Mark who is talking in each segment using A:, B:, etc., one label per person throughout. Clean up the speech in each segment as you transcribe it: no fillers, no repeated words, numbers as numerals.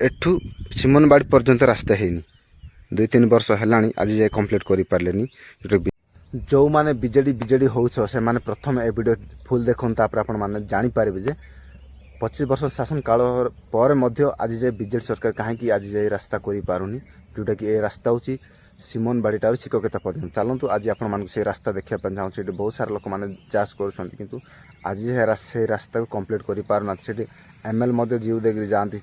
A: एठू सिमनबाड़ी पर्यंत रास्ता है 2-3 वर्ष है आज जाए कम्प्लीट कर पारे। जो मैंने बीजेडी बीजेडी हो प्रथम ए वीडियो फुल देखते आपने जापर जे 25 वर्ष शासन काल पर आज जाए बीजेडी सरकार कहीं आज जाए रास्ता कर पारुनी जोटा कि ये रास्ता हूँ सिमनबाड़ी ठार चिककेता पर्यटन। चलतु आज आपण से रास्ता देखा चाहूँ बहुत सारा लोक मैंने चाष कर आज से रास्ता को कम्प्लीट कर पारना से एमएल जीव देकर जाती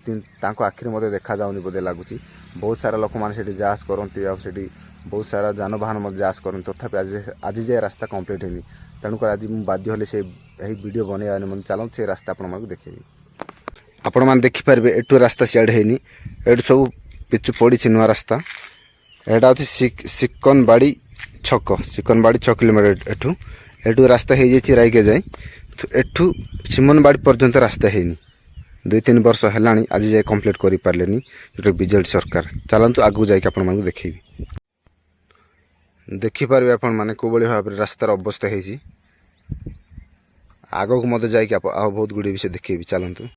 A: आखिरी देखा जाऊनी बोधे लगुच बहुत सारा लोक मैंने जास करती बहुत सारा जानवाहन जास कर तथापि आज जाए रास्ता कम्प्लीट है तेणुक आज मुझे बाध्य से वीडियो बनवाने मन चलते से रास्ता आपको देखेबी। आपण मैंने देखिपारे एठू रास्ता सियाड़े है एठू सब पिचु पड़ी नुआ रास्ता एटा हूँ सिकनबाड़ी 6 किलोमीटर एठू एठू रास्ता हो जाए रायके जाए तो एठू सिमनबाड़ी पर्यंत रास्ता है 2-3 वर्ष है आज जाए कम्प्लीट कर पारे जोटा बीजेडी सरकार। चलतु आगू जाकि आपको देखेबी देखिपारे आपण मैंने कौ भाव में रास्तार अवस्था है आग को मत जाकि बहुत गुड़े विषय देखेबी। चलतु